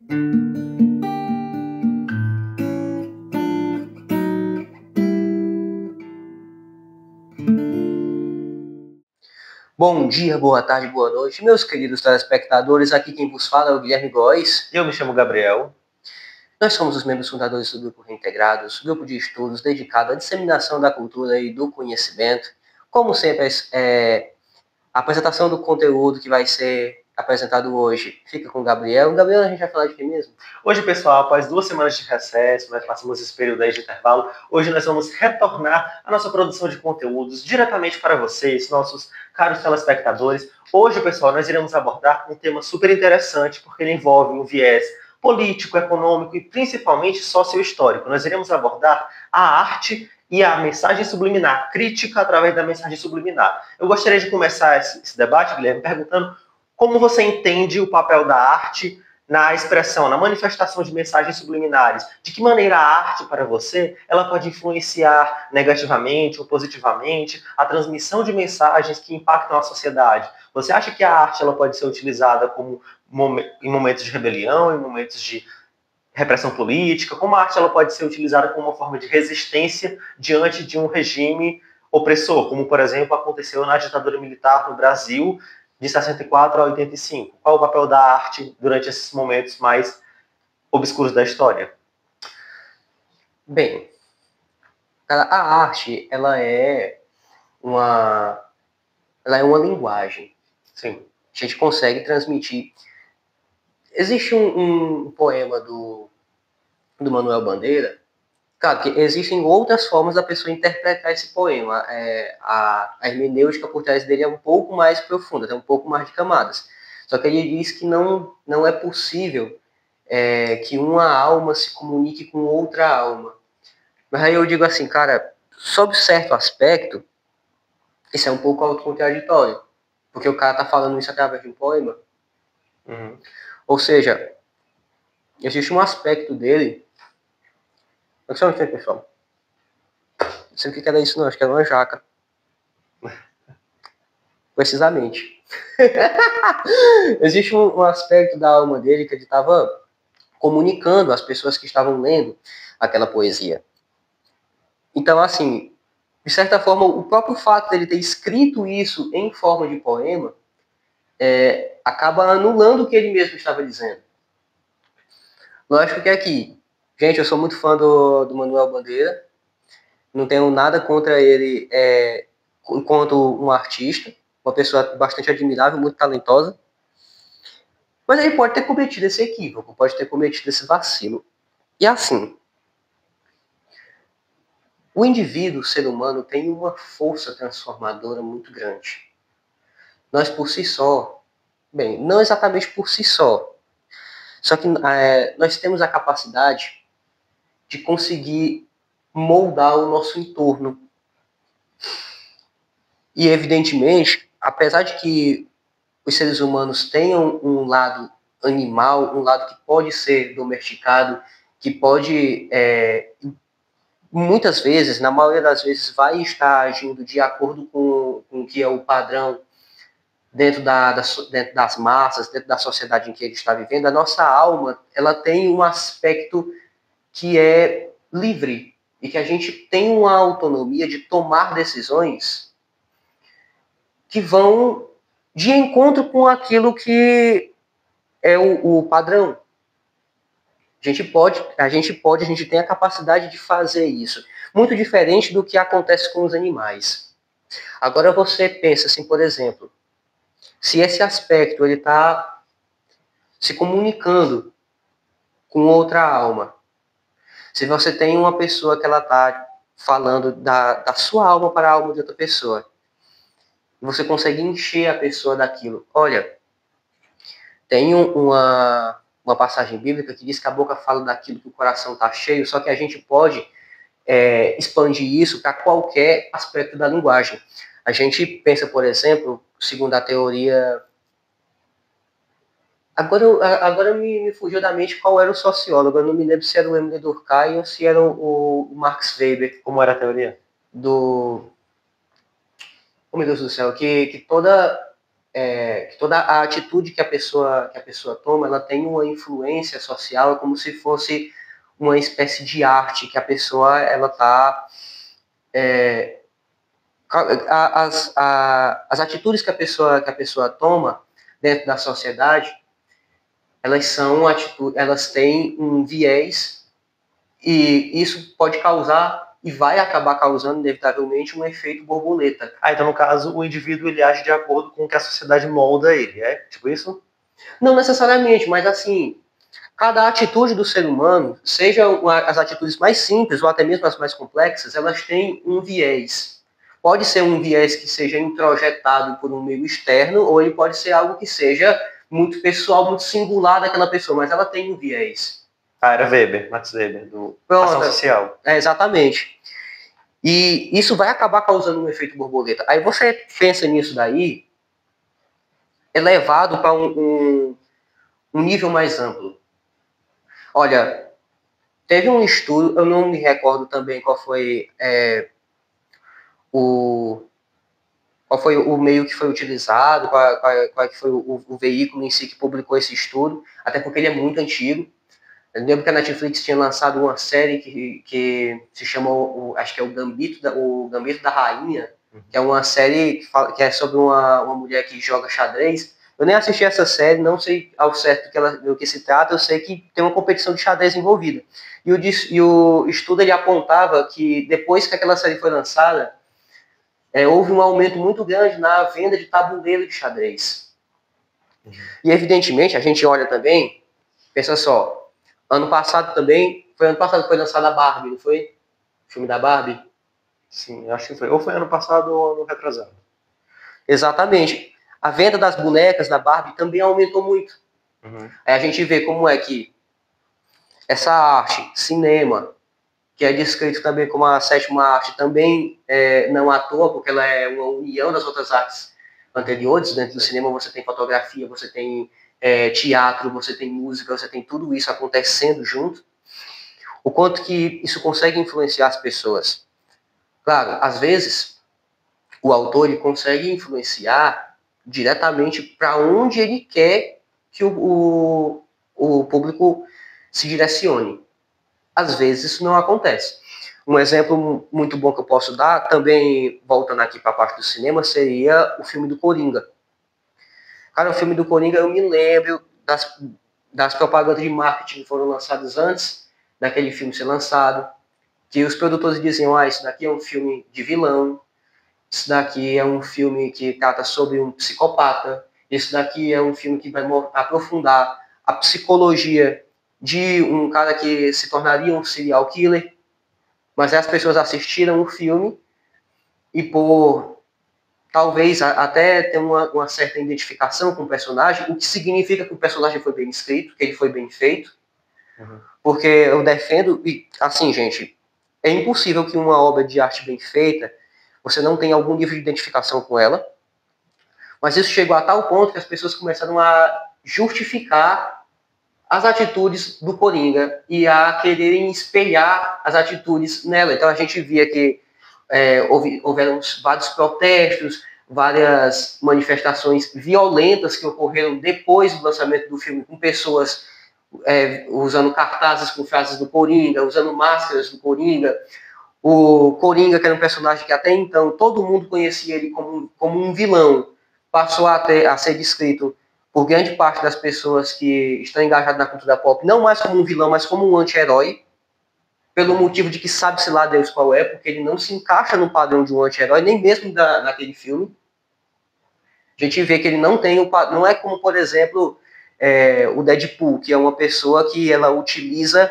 Bom dia, boa tarde, boa noite, meus queridos telespectadores. Aqui quem vos fala é o Guilherme Góes. Eu me chamo Gabriel. Nós somos os membros fundadores do Grupo Reintegrados, grupo de estudos dedicado à disseminação da cultura e do conhecimento. Como sempre, a apresentação do conteúdo que vai ser apresentado hoje fica com o Gabriel. Gabriel, a gente vai falar de quem mesmo? Hoje, pessoal, após 2 semanas de recesso, nós passamos esse período aí de intervalo. Hoje nós vamos retornar à nossa produção de conteúdos diretamente para vocês, nossos caros telespectadores. Hoje, pessoal, nós iremos abordar um tema super interessante, porque ele envolve um viés político, econômico e principalmente sociohistórico. Nós iremos abordar a arte e a mensagem subliminar, crítica através da mensagem subliminar. Eu gostaria de começar esse debate, Guilherme, perguntando como você entende o papel da arte na expressão, na manifestação de mensagens subliminares. De que maneira a arte, para você, ela pode influenciar negativamente ou positivamente a transmissão de mensagens que impactam a sociedade? Você acha que a arte ela pode ser utilizada como em momentos de rebelião, em momentos de repressão política? Como a arte ela pode ser utilizada como uma forma de resistência diante de um regime opressor, como, por exemplo, aconteceu na ditadura militar no Brasil, de 64 a 85. Qual o papel da arte durante esses momentos mais obscuros da história? Bem, a arte, ela é uma linguagem. Sim. A gente consegue transmitir. Existe um poema do Manuel Bandeira. Claro que existem outras formas da pessoa interpretar esse poema. A hermenêutica por trás dele é um pouco mais profunda, tem um pouco mais de camadas. Só que ele diz que não é possível que uma alma se comunique com outra alma. Mas aí eu digo assim, cara, sob certo aspecto, isso é um pouco autocontraditório. Porque o cara tá falando isso através de um poema. Uhum. Ou seja, existe um aspecto dele. Só um instante, pessoal. Não sei o que era isso, não. Acho que era uma jaca. Precisamente. Existe um aspecto da alma dele que ele estava comunicando às pessoas que estavam lendo aquela poesia. Então, assim, de certa forma, o próprio fato dele ter escrito isso em forma de poema acaba anulando o que ele mesmo estava dizendo. Lógico que aqui, gente, eu sou muito fã do Manuel Bandeira, não tenho nada contra ele enquanto um artista, uma pessoa bastante admirável, muito talentosa, mas ele pode ter cometido esse equívoco, pode ter cometido esse vacilo. E assim, o indivíduo, o ser humano, tem uma força transformadora muito grande. Nós por si só, bem, não exatamente por si só que nós temos a capacidade de conseguir moldar o nosso entorno. E, evidentemente, apesar de que os seres humanos tenham um lado animal, um lado que pode ser domesticado, que pode, muitas vezes, na maioria das vezes, vai estar agindo de acordo com o que é o padrão dentro das massas, dentro da sociedade em que ele está vivendo, a nossa alma ela tem um aspecto que é livre e que a gente tem uma autonomia de tomar decisões que vão de encontro com aquilo que é o padrão. A gente tem a capacidade de fazer isso. Muito diferente do que acontece com os animais. Agora você pensa assim, por exemplo, se esse aspecto ele está se comunicando com outra alma, se você tem uma pessoa que ela está falando da sua alma para a alma de outra pessoa, você consegue encher a pessoa daquilo. Olha, tem uma passagem bíblica que diz que a boca fala daquilo que o coração está cheio, só que a gente pode expandir isso para qualquer aspecto da linguagem. A gente pensa, por exemplo, segundo a teoria... Agora me fugiu da mente qual era o sociólogo. Eu não me lembro se era o Emile Durkheim ou se era o Max Weber. Como era a teoria? Oh, meu Deus do céu, que toda que toda a atitude que a pessoa toma, ela tem uma influência social, é como se fosse uma espécie de arte que a pessoa ela está as atitudes que a pessoa toma dentro da sociedade, elas têm um viés e isso pode causar e vai acabar causando inevitavelmente um efeito borboleta. Então no caso o indivíduo ele age de acordo com o que a sociedade molda ele, é tipo isso? Não necessariamente, mas assim, cada atitude do ser humano, seja as atitudes mais simples ou até mesmo as mais complexas, elas têm um viés. Pode ser um viés que seja introjetado por um meio externo, ou ele pode ser algo que seja muito pessoal, muito singular daquela pessoa, mas ela tem um viés. Era Weber, Max Weber, do Ação Social. Exatamente. E isso vai acabar causando um efeito borboleta. Aí você pensa nisso daí, elevado para um nível mais amplo. Olha, teve um estudo, eu não me recordo também qual foi o meio que foi utilizado, qual que foi o veículo em si que publicou esse estudo, até porque ele é muito antigo. Eu lembro que a Netflix tinha lançado uma série que se chama, acho que é o Gambito da Rainha, que é uma série que é sobre uma mulher que joga xadrez. Eu nem assisti essa série, não sei ao certo do que se trata, eu sei que tem uma competição de xadrez envolvida. E o estudo ele apontava que depois que aquela série foi lançada, houve um aumento muito grande na venda de tabuleiro de xadrez. E evidentemente, a gente olha também, pensa só, ano passado que foi lançada a Barbie, não foi? O filme da Barbie? Sim, acho que foi. Ou foi ano passado ou ano retrasado. Exatamente. A venda das bonecas da Barbie também aumentou muito. Aí a gente vê como é que essa arte, cinema, que é descrito também como a sétima arte, também não à toa, porque ela é uma união das outras artes anteriores. Dentro do cinema você tem fotografia, você tem teatro, você tem música, você tem tudo isso acontecendo junto. O quanto que isso consegue influenciar as pessoas. Claro, às vezes, o autor ele consegue influenciar diretamente para onde ele quer que o público se direcione. Às vezes isso não acontece. Um exemplo muito bom que eu posso dar, também voltando aqui para a parte do cinema, seria o filme do Coringa. Cara, o filme do Coringa, eu me lembro das propagandas de marketing que foram lançadas antes daquele filme ser lançado, que os produtores diziam, isso daqui é um filme de vilão, isso daqui é um filme que trata sobre um psicopata, isso daqui é um filme que vai aprofundar a psicologia de um cara que se tornaria um serial killer. Mas as pessoas assistiram o filme e por talvez até ter uma certa identificação com o personagem, o que significa que o personagem foi bem escrito, que ele foi bem feito. Porque eu defendo, e assim, gente, é impossível que uma obra de arte bem feita você não tenha algum nível de identificação com ela. Mas isso chegou a tal ponto que as pessoas começaram a justificar as atitudes do Coringa e a quererem espelhar as atitudes nela. Então a gente via que houveram vários protestos, várias manifestações violentas que ocorreram depois do lançamento do filme, com pessoas usando cartazes com frases do Coringa, usando máscaras do Coringa. O Coringa, que era um personagem que até então todo mundo conhecia ele como um vilão, passou a ser descrito por grande parte das pessoas que estão engajadas na cultura pop, não mais como um vilão, mas como um anti-herói, pelo motivo de que sabe-se lá Deus qual é, porque ele não se encaixa no padrão de um anti-herói, nem mesmo naquele filme. A gente vê que ele não tem não é como, por exemplo, o Deadpool, que é uma pessoa que ela utiliza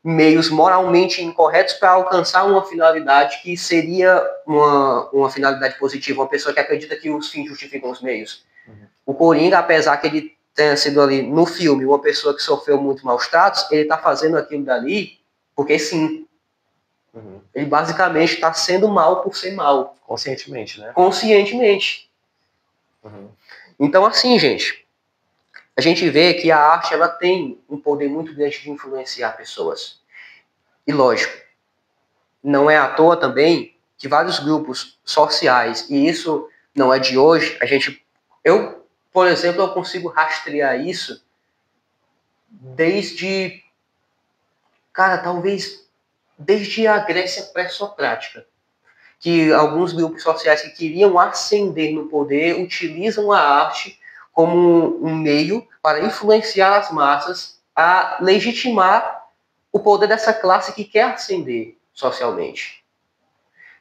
meios moralmente incorretos para alcançar uma finalidade que seria uma finalidade positiva, uma pessoa que acredita que os fins justificam os meios. O Coringa, apesar que ele tenha sido ali no filme uma pessoa que sofreu muito maus tratos, ele está fazendo aquilo dali porque sim. Ele basicamente está sendo mal por ser mal. Conscientemente, né? Conscientemente. Então, assim, gente, a gente vê que a arte ela tem um poder muito grande de influenciar pessoas. E lógico, não é à toa também que vários grupos sociais, e isso não é de hoje, a gente Eu, por exemplo, eu consigo rastrear isso desde, cara, talvez desde a Grécia pré-socrática, que alguns grupos sociais que queriam ascender no poder utilizam a arte como um meio para influenciar as massas a legitimar o poder dessa classe que quer ascender socialmente.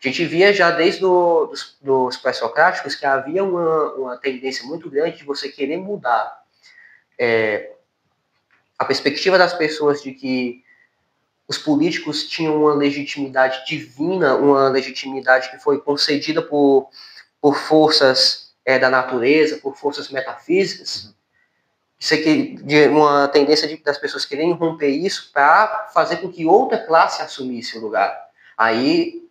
A gente via já desde dos pré-socráticos que havia uma tendência muito grande de você querer mudar a perspectiva das pessoas de que os políticos tinham uma legitimidade divina, uma legitimidade que foi concedida por forças da natureza, por forças metafísicas. Isso aqui, de uma tendência das pessoas quererem romper isso para fazer com que outra classe assumisse o lugar. Aí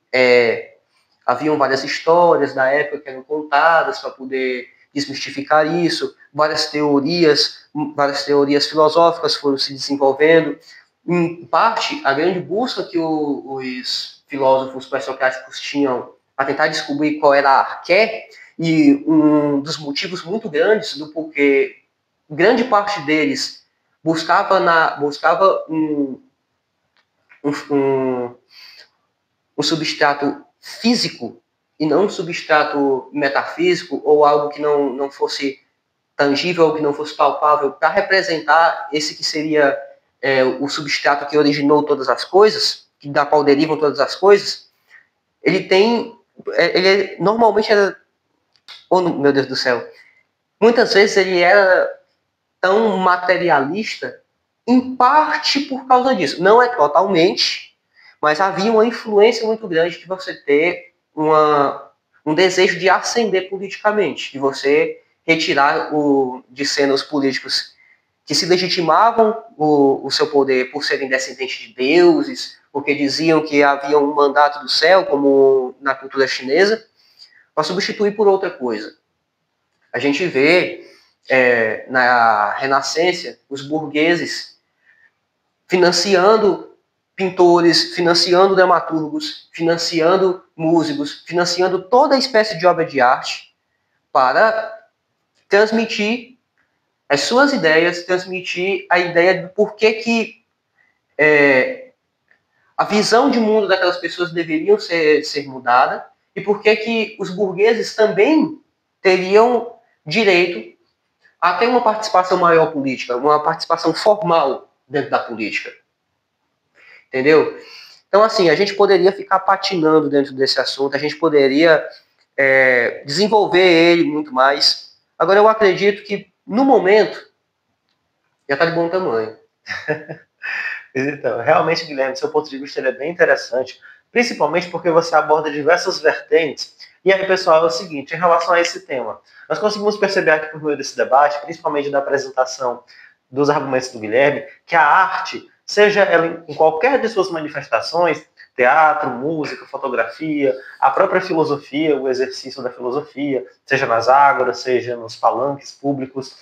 haviam várias histórias da época que eram contadas para poder desmistificar isso, várias teorias filosóficas foram se desenvolvendo. Em parte, a grande busca que os filósofos pré-socráticos tinham para tentar descobrir qual era a arqué, e um dos motivos muito grandes do porquê grande parte deles buscava um substrato físico e não um substrato metafísico ou algo que não fosse tangível, ou que não fosse palpável, para representar esse que seria o substrato que originou todas as coisas, da qual derivam todas as coisas. Normalmente era, oh meu Deus do céu, muitas vezes ele era tão materialista, em parte por causa disso. Não é totalmente, mas havia uma influência muito grande de você ter um desejo de ascender politicamente, de você retirar de cena os políticos que se legitimavam o seu poder por serem descendentes de deuses, porque diziam que havia um mandato do céu, como na cultura chinesa, para substituir por outra coisa. A gente vê na Renascença os burgueses financiando pintores, financiando dramaturgos, financiando músicos, financiando toda espécie de obra de arte para transmitir as suas ideias, transmitir a ideia do porquê que a visão de mundo daquelas pessoas deveriam ser mudada e porquê que os burgueses também teriam direito a ter uma participação maior política, uma participação formal dentro da política. Entendeu? Então, assim, a gente poderia ficar patinando dentro desse assunto, a gente poderia desenvolver ele muito mais. Agora, eu acredito que, no momento, já está de bom tamanho. Então, realmente, Guilherme, seu ponto de vista ele é bem interessante, principalmente porque você aborda diversas vertentes. E aí, pessoal, é o seguinte, em relação a esse tema, nós conseguimos perceber aqui por meio desse debate, principalmente da apresentação dos argumentos do Guilherme, que a arte, seja ela em qualquer de suas manifestações, teatro, música, fotografia, a própria filosofia, o exercício da filosofia, seja nas ágoras, seja nos palanques públicos,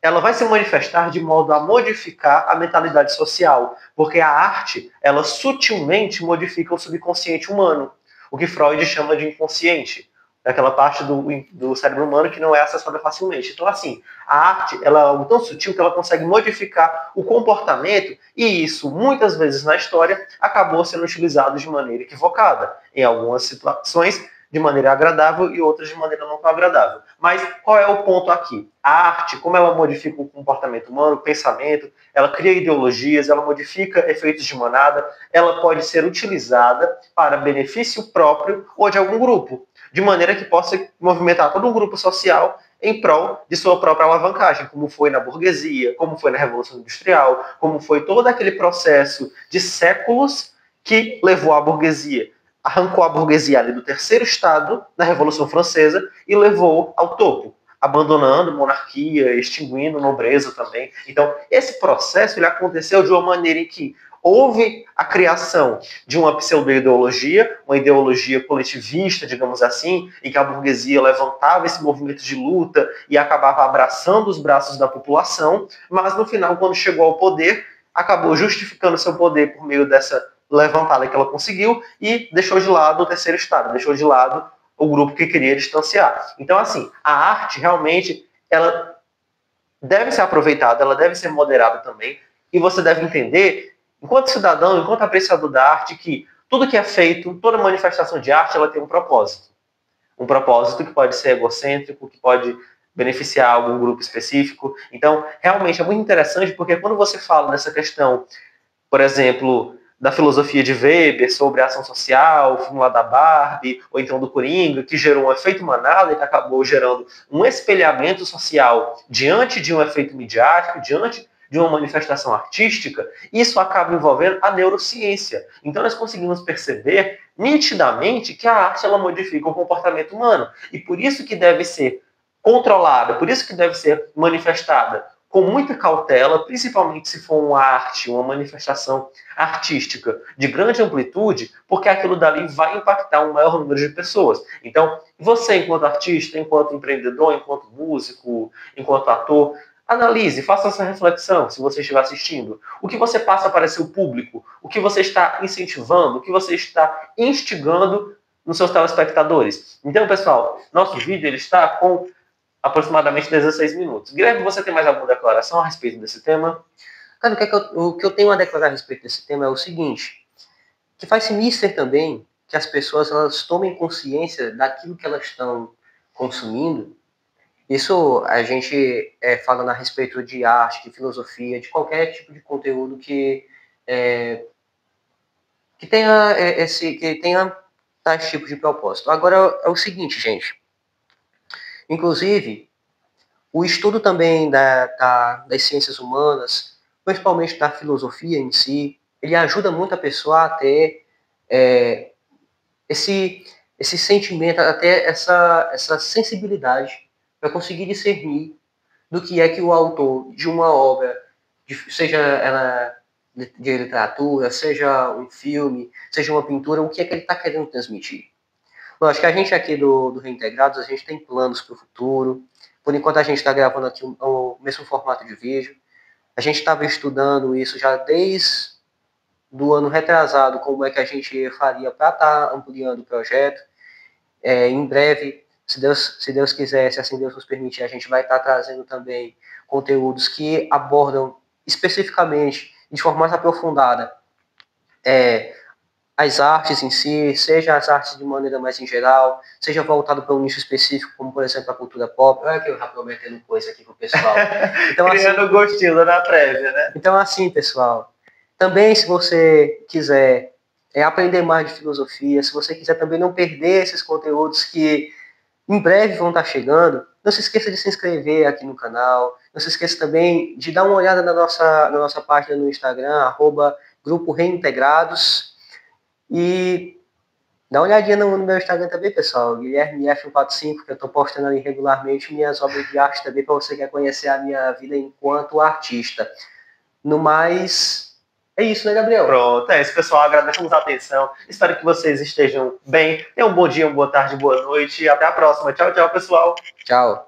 ela vai se manifestar de modo a modificar a mentalidade social, porque a arte, ela sutilmente modifica o subconsciente humano, o que Freud chama de inconsciente, aquela parte do cérebro humano que não é acessada facilmente. Então, assim, a arte, ela é algo tão sutil que ela consegue modificar o comportamento, e isso, muitas vezes na história, acabou sendo utilizado de maneira equivocada. Em algumas situações, de maneira agradável e outras de maneira não tão agradável. Mas qual é o ponto aqui? A arte, como ela modifica o comportamento humano, o pensamento, ela cria ideologias, ela modifica efeitos de manada, ela pode ser utilizada para benefício próprio ou de algum grupo, de maneira que possa movimentar todo um grupo social em prol de sua própria alavancagem, como foi na burguesia, como foi na Revolução Industrial, como foi todo aquele processo de séculos que levou à burguesia. Arrancou a burguesia ali do terceiro estado da Revolução Francesa e levou ao topo, abandonando monarquia, extinguindo nobreza também. Então, esse processo ele aconteceu de uma maneira em que houve a criação de uma pseudo-ideologia, uma ideologia coletivista, digamos assim, em que a burguesia levantava esse movimento de luta e acabava abraçando os braços da população, mas no final, quando chegou ao poder, acabou justificando seu poder por meio dessa levantada que ela conseguiu e deixou de lado o terceiro estado, deixou de lado o grupo que queria distanciar. Então, assim, a arte realmente, ela deve ser aproveitada, ela deve ser moderada também, e você deve entender, enquanto cidadão, enquanto apreciador da arte, que tudo que é feito, toda manifestação de arte, ela tem um propósito. Um propósito que pode ser egocêntrico, que pode beneficiar algum grupo específico. Então, realmente é muito interessante, porque quando você fala nessa questão, por exemplo, da filosofia de Weber sobre a ação social, o filme lá da Barbie, ou então do Coringa, que gerou um efeito manada e que acabou gerando um espelhamento social diante de um efeito midiático, diante de uma manifestação artística, isso acaba envolvendo a neurociência. Então nós conseguimos perceber nitidamente que a arte ela modifica o comportamento humano e por isso que deve ser controlada, por isso que deve ser manifestada com muita cautela, principalmente se for uma arte, uma manifestação artística de grande amplitude, porque aquilo dali vai impactar um maior número de pessoas. Então, você, enquanto artista, enquanto empreendedor, enquanto músico, enquanto ator, analise, faça essa reflexão, se você estiver assistindo. O que você passa para seu público? O que você está incentivando? O que você está instigando nos seus telespectadores? Então, pessoal, nosso vídeo ele está com aproximadamente 16 minutos. Guilherme, você tem mais alguma declaração a respeito desse tema? Cara, o que eu tenho a declarar a respeito desse tema é o seguinte, que faz-se mister também que as pessoas elas tomem consciência daquilo que elas estão consumindo. Isso a gente falando a respeito de arte, de filosofia, de qualquer tipo de conteúdo que tenha tais tipos de propósito. Agora é o seguinte, gente. Inclusive, o estudo também das ciências humanas, principalmente da filosofia em si, ele ajuda muito a pessoa a ter esse sentimento, a ter essa sensibilidade para conseguir discernir do que é que o autor de uma obra, seja ela de literatura, seja um filme, seja uma pintura, o que é que ele está querendo transmitir. Bom, acho que a gente aqui do Reintegrados, a gente tem planos para o futuro. Por enquanto a gente está gravando aqui o mesmo formato de vídeo. A gente estava estudando isso já desde do ano retrasado, como é que a gente faria para estar ampliando o projeto. Em breve, se Deus quiser, se assim Deus nos permitir, a gente vai estar trazendo também conteúdos que abordam especificamente, de forma mais aprofundada, as artes em si, seja as artes de maneira mais em geral, seja voltado para um nicho específico, como por exemplo a cultura pop. Olha que eu já prometendo coisa aqui pro pessoal. Então, criando assim, gostinho na prévia, né? Então assim, pessoal, também se você quiser aprender mais de filosofia, se você quiser também não perder esses conteúdos que em breve vão estar chegando, não se esqueça de se inscrever aqui no canal, não se esqueça também de dar uma olhada na nossa página no Instagram, @Grupo Reintegrados, e dá uma olhadinha no meu Instagram também, pessoal, Guilherme F145, que eu estou postando ali regularmente minhas obras de arte também, para você que quer conhecer a minha vida enquanto artista. No mais, é isso, né, Gabriel? Pronto, é isso, pessoal. Agradecemos a atenção. Espero que vocês estejam bem. Tenham um bom dia, uma boa tarde, boa noite. E até a próxima. Tchau, tchau, pessoal. Tchau.